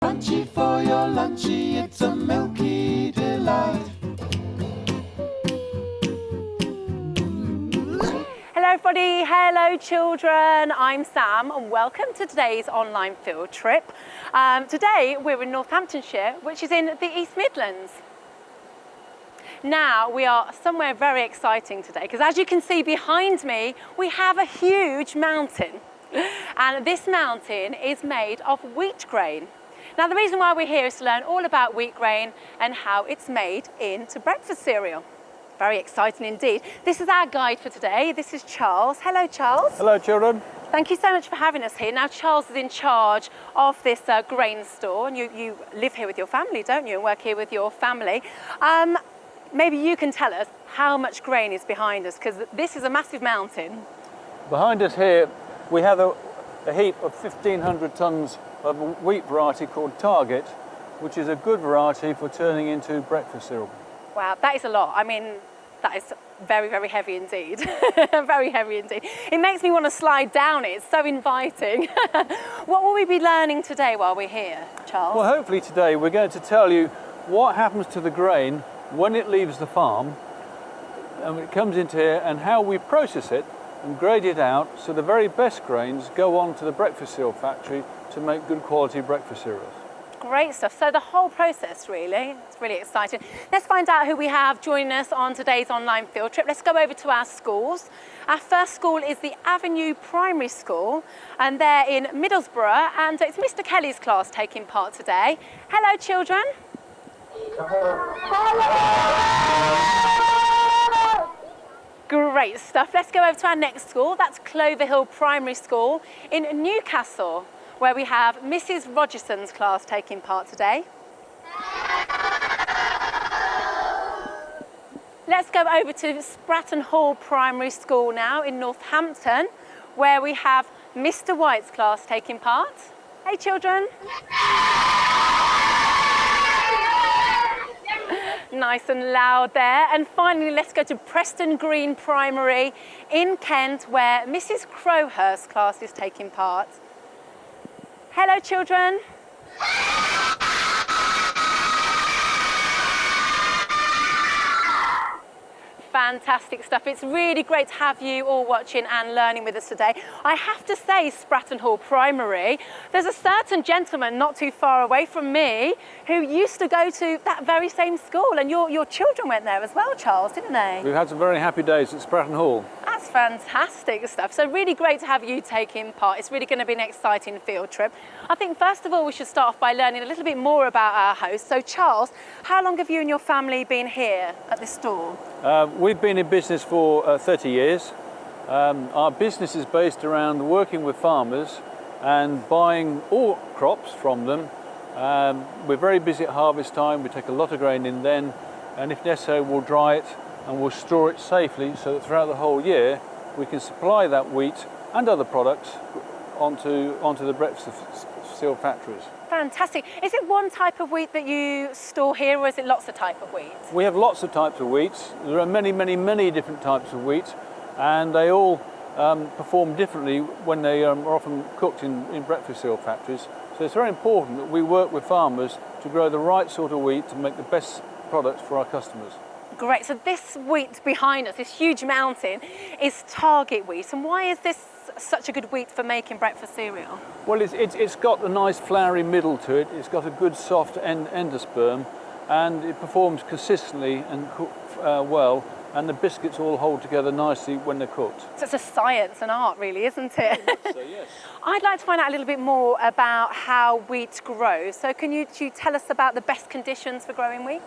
Crunchy for your lunchy, it's a milky delight. Hello everybody, hello children, I'm Sam and welcome to today's online field trip. Today we're in Northamptonshire, which is in the East Midlands. Now we are somewhere very exciting today because as you can see behind me we have a huge mountain, and this mountain is made of wheat grain. Now the reason why we're here is to learn all about wheat grain and how it's made into breakfast cereal. Very exciting indeed. This is our guide for today. This is Charles. Hello Charles. Hello children. Thank you so much for having us here. Now Charles is in charge of this grain store, and you live here with your family, don't you, and work here with your family. Maybe you can tell us how much grain is behind us, because this is a massive mountain. Behind us here we have a heap of 1,500 tonnes of a wheat variety called Target, which is a good variety for turning into breakfast cereal. Wow, that is a lot. I mean, that is very, very heavy indeed. Very heavy indeed. It makes me want to slide down it. It's so inviting. What will we be learning today while we're here, Charles? Well, hopefully today we're going to tell you what happens to the grain when it leaves the farm and when it comes into here, and how we process it and grade it out so the very best grains go on to the breakfast cereal factory to make good quality breakfast cereals. Great stuff. So the whole process, really, it's really exciting. Let's find out who we have joining us on today's online field trip. Let's go over to our schools. Our first school is the Avenue Primary School, and they're in Middlesbrough, and it's Mr. Kelly's class taking part today. Hello, children. Great stuff. Let's go over to our next school. That's Clover Hill Primary School in Newcastle, where we have Mrs. Rogerson's class taking part today. Let's go over to Spratton Hall Primary School now in Northampton, where we have Mr. White's class taking part. Hey children. Nice and loud there. And finally, let's go to Preston Green Primary in Kent, where Mrs. Crowhurst's class is taking part. Hello children. Fantastic stuff. It's really great to have you all watching and learning with us today. I have to say, Spratton Hall Primary, there's a certain gentleman not too far away from me who used to go to that very same school, and your children went there as well, Charles, didn't they? We've had some very happy days at Spratton Hall. That's fantastic stuff. So really great to have you taking part. It's really going to be an exciting field trip. I think first of all we should start off by learning a little bit more about our host. So Charles, how long have you and your family been here at this store? We've been in business for 30 years. Our business is based around working with farmers and buying all crops from them. We're very busy at harvest time. We take a lot of grain in then, and if necessary we'll dry it and we'll store it safely so that throughout the whole year we can supply that wheat and other products onto the breakfast cereal factories. Fantastic. Is it one type of wheat that you store here, or is it lots of type of wheat? We have lots of types of wheats. There are many, many, many different types of wheat, and they all perform differently when they are often cooked in breakfast cereal factories. So it's very important that we work with farmers to grow the right sort of wheat to make the best products for our customers. Great. So this wheat behind us, this huge mountain, is Target wheat. And why is this such a good wheat for making breakfast cereal? Well, it's got a nice flowery middle to it. It's got a good soft endosperm, and it performs consistently and well, and the biscuits all hold together nicely when they're cooked. So it's a science and art, really, isn't it? So, yes. I'd like to find out a little bit more about how wheat grows. So can you tell us about the best conditions for growing wheat?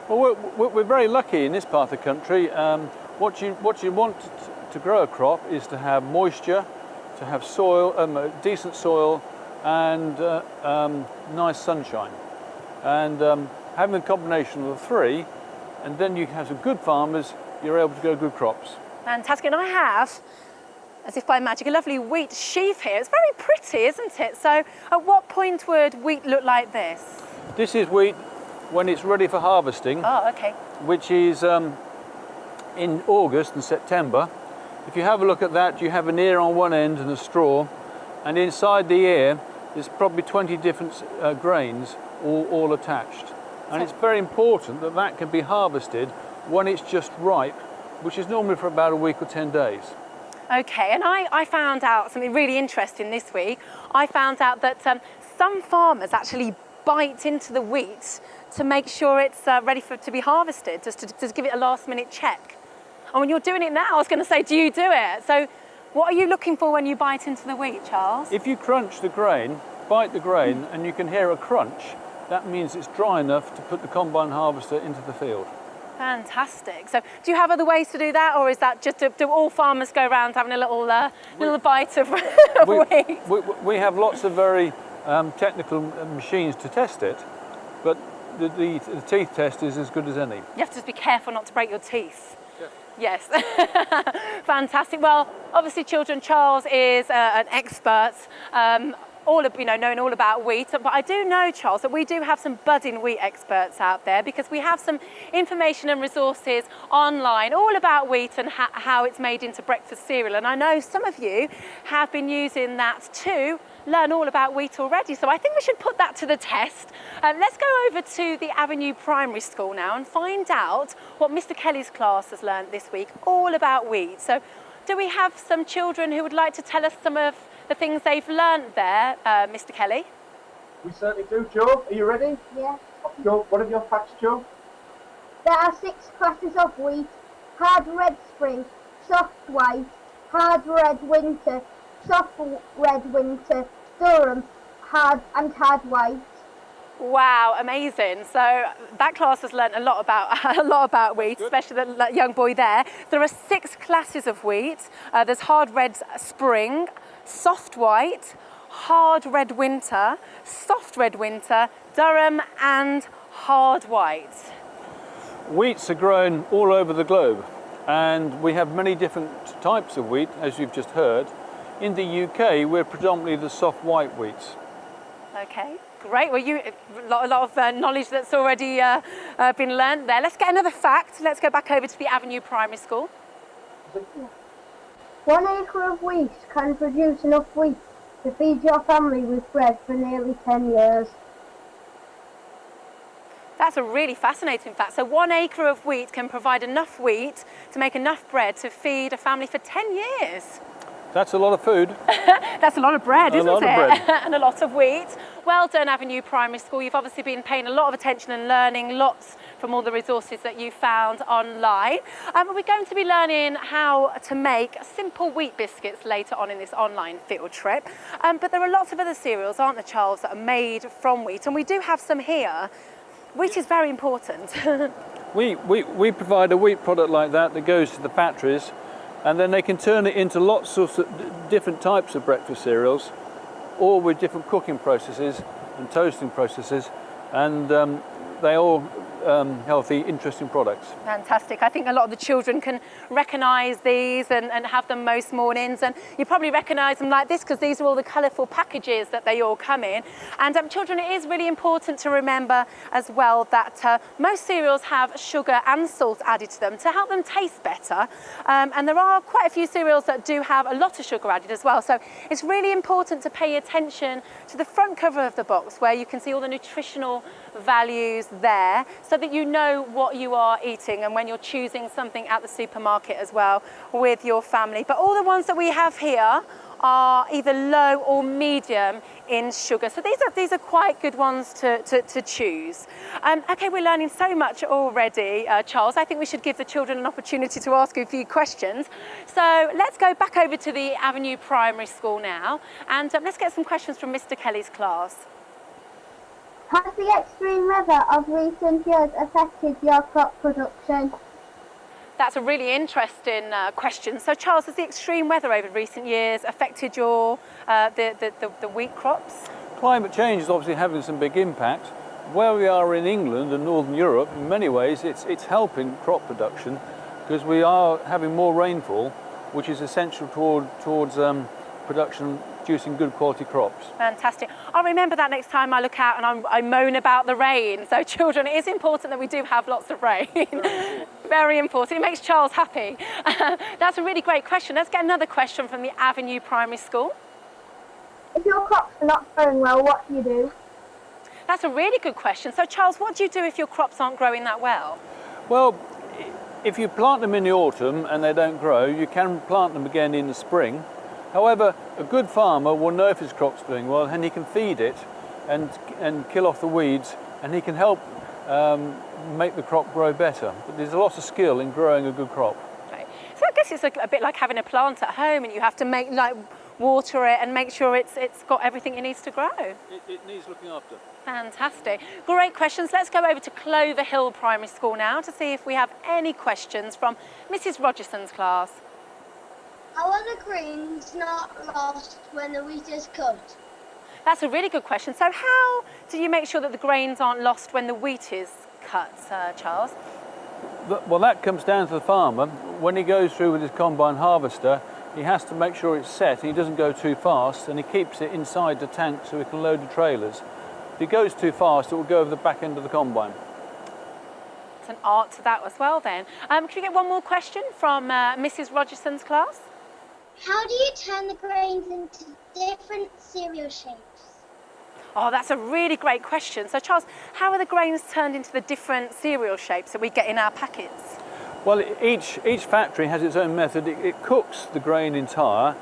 Well, we're very lucky in this part of the country. What you want to grow a crop is to have moisture, to have soil, decent soil, and nice sunshine. And having a combination of the three, and then you have some good farmers, you're able to grow good crops. Fantastic. And I have, as if by magic, a lovely wheat sheaf here. It's very pretty, isn't it? So at what point would wheat look like this? This is wheat when it's ready for harvesting. Oh, okay. Which is in August and September. If you have a look at that, you have an ear on one end and a straw, and inside the ear there's probably 20 different grains all attached. And it's very important that that can be harvested when it's just ripe, which is normally for about a week or 10 days. Okay, and I found out something really interesting this week. I found out that some farmers actually bite into the wheat to make sure it's ready to be harvested, just to give it a last-minute check. And when you're doing it now, I was going to say, do you do it? So what are you looking for when you bite into the wheat, Charles? If you crunch the grain, bite the grain, and you can hear a crunch, that means it's dry enough to put the combine harvester into the field. Fantastic. So do you have other ways to do that, or is that just, do all farmers go around having a little bite of wheat? We have lots of very technical machines to test it, but the teeth test is as good as any. You have to just be careful not to break your teeth. Yes. Fantastic. Well, obviously, children, Charles is an expert. Knowing all about wheat, but I do know, Charles, that we do have some budding wheat experts out there, because we have some information and resources online all about wheat and how it's made into breakfast cereal. And I know some of you have been using that to learn all about wheat already, so I think we should put that to the test. Let's go over to the Avenue Primary School now and find out what Mr. Kelly's class has learned this week all about wheat. So do we have some children who would like to tell us some of the things they've learned there, Mr. Kelly? We certainly do, Joe. Are you ready? Yeah. Joe, what are your facts, Joe? There are 6 classes of wheat: hard red spring, soft white, hard red winter, soft red winter, durum, hard white. Wow, amazing. So that class has learned a lot about wheat, especially the young boy there. There are 6 classes of wheat. There's hard red spring, soft white, hard red winter, soft red winter, durum, and hard white. Wheats are grown all over the globe, and we have many different types of wheat, as you've just heard. In the UK, we're predominantly the soft white wheats. Okay, great. Well, a lot of knowledge that's already been learned there. Let's get another fact. Let's go back over to the Avenue Primary School. 1 acre of wheat can produce enough wheat to feed your family with bread for nearly 10 years. That's a really fascinating fact. So 1 acre of wheat can provide enough wheat to make enough bread to feed a family for 10 years. That's a lot of food. That's a lot of bread, isn't it? A lot of bread. And a lot of wheat. Well done, Avenue Primary School. You've obviously been paying a lot of attention and learning lots from all the resources that you found online. We're going to be learning how to make simple wheat biscuits later on in this online field trip. But there are lots of other cereals, aren't there, Charles, that are made from wheat? And we do have some here. Wheat is very important. We provide a wheat product like that goes to the factories, and then they can turn it into lots of different types of breakfast cereals, all with different cooking processes and toasting processes, and they all healthy, interesting products. Fantastic. I think a lot of the children can recognise these and have them most mornings, and you probably recognise them like this because these are all the colourful packages that they all come in. And children, it is really important to remember as well that most cereals have sugar and salt added to them to help them taste better, and there are quite a few cereals that do have a lot of sugar added as well, so it's really important to pay attention to the front cover of the box where you can see all the nutritional values there, so that you know what you are eating and when you're choosing something at the supermarket as well with your family. But all the ones that we have here are either low or medium in sugar, so these are quite good ones to choose. Okay, we're learning so much already, Charles. I think we should give the children an opportunity to ask you a few questions. So let's go back over to the Avenue Primary School now, and let's get some questions from Mr. Kelly's class. Has the extreme weather of recent years affected your crop production? That's a really interesting question. So, Charles, has the extreme weather over recent years affected your the wheat crops? Climate change is obviously having some big impact. Where we are in England and Northern Europe, in many ways, it's helping crop production because we are having more rainfall, which is essential towards production, producing good quality crops. Fantastic. I'll remember that next time I look out and I moan about the rain. So children, it is important that we do have lots of rain. Very important. It makes Charles happy. That's a really great question. Let's get another question from the Avenue Primary School. If your crops are not growing well, what do you do? That's a really good question. So Charles, what do you do if your crops aren't growing that well? Well, if you plant them in the autumn and they don't grow, you can plant them again in the spring. However, a good farmer will know if his crop's doing well, and he can feed it and kill off the weeds, and he can help make the crop grow better. But there's a lot of skill in growing a good crop. Okay. So I guess it's a bit like having a plant at home, and you have to water it and make sure it's got everything it needs to grow. It needs looking after. Fantastic. Great questions. Let's go over to Clover Hill Primary School now to see if we have any questions from Mrs. Rogerson's class. How are the grains not lost when the wheat is cut? That's a really good question. So how do you make sure that the grains aren't lost when the wheat is cut, Charles? Well, that comes down to the farmer. When he goes through with his combine harvester, he has to make sure it's set and he doesn't go too fast, and he keeps it inside the tank so he can load the trailers. If he goes too fast, it will go over the back end of the combine. It's an art to that as well then. Can we get one more question from Mrs. Rogerson's class? How do you turn the grains into different cereal shapes? Oh, that's a really great question. So Charles, how are the grains turned into the different cereal shapes that we get in our packets? Well, each factory has its own method. It cooks the grain entire,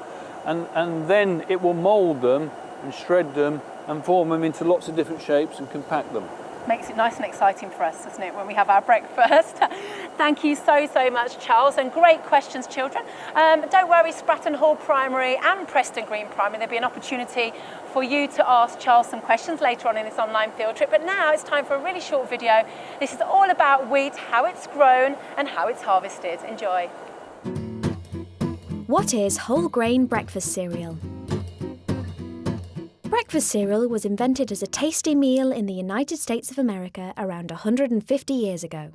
and then it will mould them and shred them and form them into lots of different shapes and compact them. Makes it nice and exciting for us, doesn't it, when we have our breakfast? Thank you so much, Charles, and great questions, children. Don't worry, Spratton Hall Primary and Preston Green Primary, there'll be an opportunity for you to ask Charles some questions later on in this online field trip. But now it's time for a really short video. This is all about wheat, how it's grown and how it's harvested. Enjoy. What is whole grain breakfast cereal? Breakfast cereal was invented as a tasty meal in the United States of America around 150 years ago.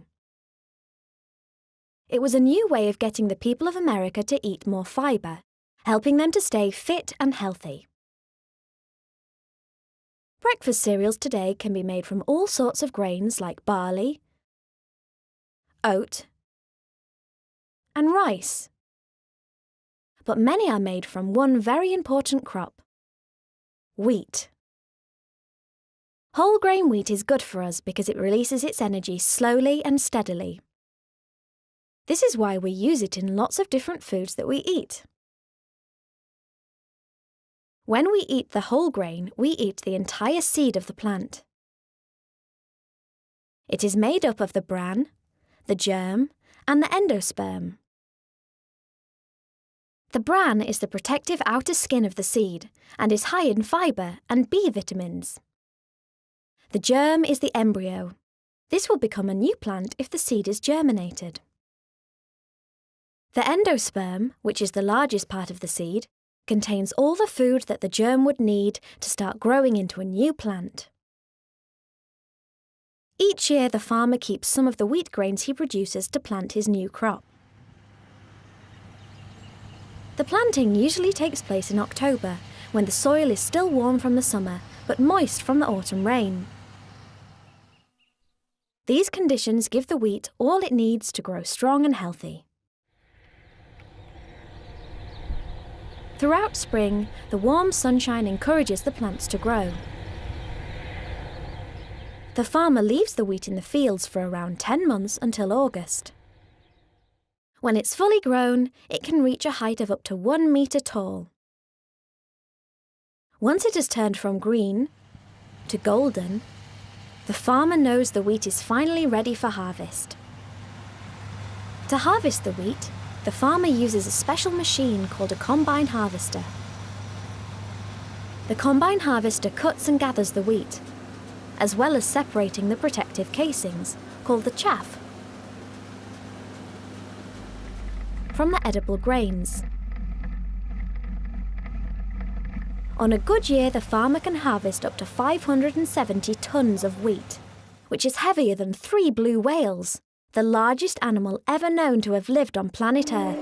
It was a new way of getting the people of America to eat more fibre, helping them to stay fit and healthy. Breakfast cereals today can be made from all sorts of grains like barley, oat, and rice. But many are made from one very important crop: wheat. Whole grain wheat is good for us because it releases its energy slowly and steadily. This is why we use it in lots of different foods that we eat. When we eat the whole grain, we eat the entire seed of the plant. It is made up of the bran, the germ, and the endosperm. The bran is the protective outer skin of the seed and is high in fibre and B vitamins. The germ is the embryo. This will become a new plant if the seed is germinated. The endosperm, which is the largest part of the seed, contains all the food that the germ would need to start growing into a new plant. Each year the farmer keeps some of the wheat grains he produces to plant his new crop. The planting usually takes place in October, when the soil is still warm from the summer, but moist from the autumn rain. These conditions give the wheat all it needs to grow strong and healthy. Throughout spring, the warm sunshine encourages the plants to grow. The farmer leaves the wheat in the fields for around 10 months until August. When it's fully grown, it can reach a height of up to 1 metre tall. Once it has turned from green to golden, the farmer knows the wheat is finally ready for harvest. To harvest the wheat, the farmer uses a special machine called a combine harvester. The combine harvester cuts and gathers the wheat, as well as separating the protective casings, called the chaff, from the edible grains. On a good year, the farmer can harvest up to 570 tons of wheat, which is heavier than 3 blue whales, the largest animal ever known to have lived on planet Earth.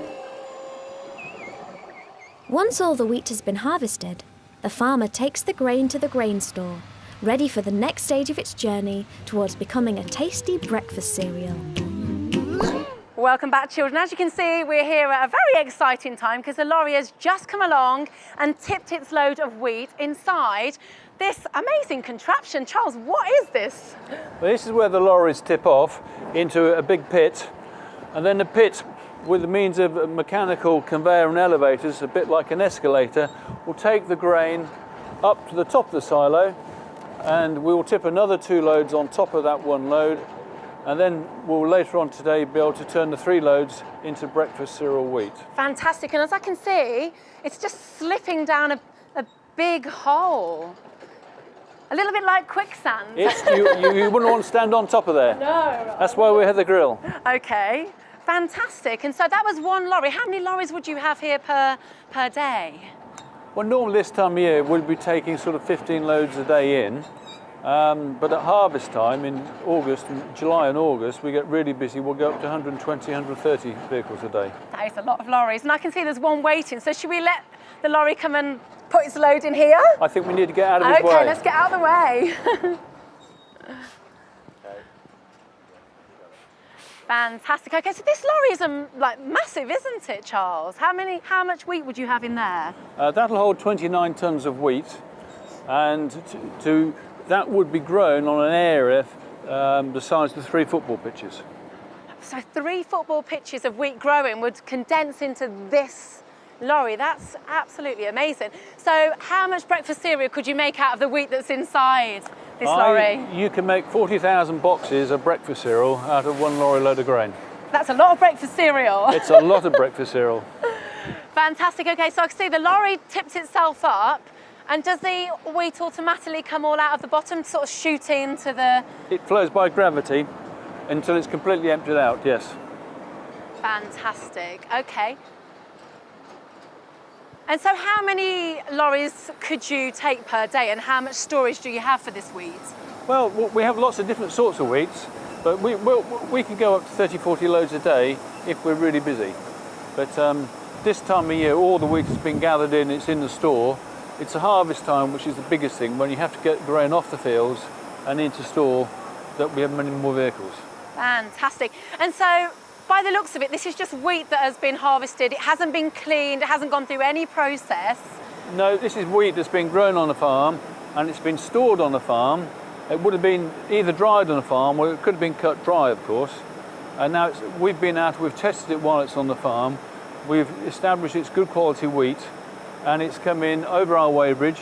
Once all the wheat has been harvested, the farmer takes the grain to the grain store, ready for the next stage of its journey towards becoming a tasty breakfast cereal. Welcome back, children. As you can see, we're here at a very exciting time because the lorry has just come along and tipped its load of wheat inside this amazing contraption. Charles, what is this? Well, this is where the lorries tip off into a big pit, and then the pit, with the means of mechanical conveyor and elevators, a bit like an escalator, will take the grain up to the top of the silo, and we will tip another 2 loads on top of that 1 load, and then we'll later on today be able to turn the 3 loads into breakfast cereal wheat. Fantastic, and as I can see, it's just slipping down a big hole. A little bit like quicksand. You wouldn't want to stand on top of there. No. That's why we have the grill. Okay, fantastic. And so that was 1 lorry. How many lorries would you have here per day? Well, normally this time of year we'd be taking sort of 15 loads a day in. But at harvest time in August, July and August, we get really busy. We'll go up to 120, 130 vehicles a day. That is a lot of lorries. And I can see there's 1 waiting. So should we let the lorry come and put its load in here? I think we need to get out of his way. Okay, let's get out of the way. Fantastic. Okay, so this lorry is like massive, isn't it, Charles? How much wheat would you have in there? That'll hold 29 tonnes of wheat, and that would be grown on an area the size of 3 football pitches. So 3 football pitches of wheat growing would condense into this lorry. That's absolutely amazing. So how much breakfast cereal could you make out of the wheat that's inside this lorry? You can make 40,000 boxes of breakfast cereal out of 1 lorry load of grain. That's a lot of breakfast cereal. It's a lot of breakfast cereal. Fantastic. Okay, so I can see the lorry tips itself up. And does the wheat automatically come all out of the bottom, sort of shooting into the... It flows by gravity until it's completely emptied out, yes. Fantastic. Okay. And so how many lorries could you take per day, and how much storage do you have for this wheat? Well, we have lots of different sorts of wheats, but we can go up to 30, 40 loads a day if we're really busy. But this time of year, all the wheat has been gathered in, it's in the store. It's a harvest time, which is the biggest thing, when you have to get grain off the fields and into store, that we have many more vehicles. Fantastic. And so, by the looks of it, this is just wheat that has been harvested. It hasn't been cleaned, it hasn't gone through any process. No, this is wheat that's been grown on a farm, and it's been stored on a farm. It would have been either dried on a farm, or it could have been cut dry, of course. And now we've tested it while it's on the farm. We've established it's good quality wheat, and it's come in over our weighbridge,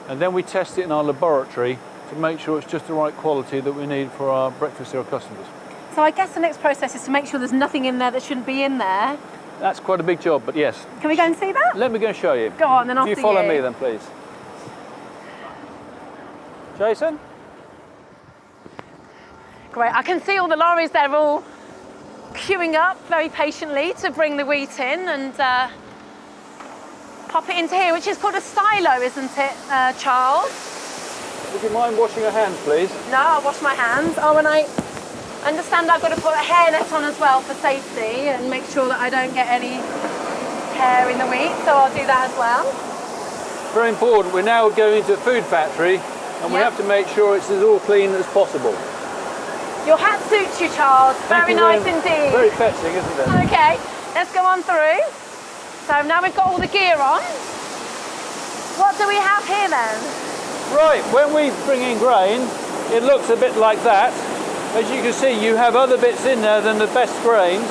and then we test it in our laboratory to make sure it's just the right quality that we need for our breakfast cereal customers. So I guess the next process is to make sure there's nothing in there that shouldn't be in there. That's quite a big job, but yes. Can we go and see that? Let me go and show you. Go on, then I'll see you. If you follow me then, please. Jason? Great, I can see all the lorries, they're all queuing up very patiently to bring the wheat in and pop it into here, which is called a silo, isn't it, Charles? Would you mind washing your hands, please? No, I'll wash my hands. Oh, and I understand I've got to put a hairnet on as well for safety and make sure that I don't get any hair in the wheat, so I'll do that as well. Very important. We're now going to a food factory, and we have to make sure it's as all clean as possible. Your hat suits you, Charles. Very nice indeed. Very fetching, isn't it? Okay, let's go on through. So now we've got all the gear on. What do we have here then? Right, when we bring in grain, it looks a bit like that. As you can see, you have other bits in there than the best grains.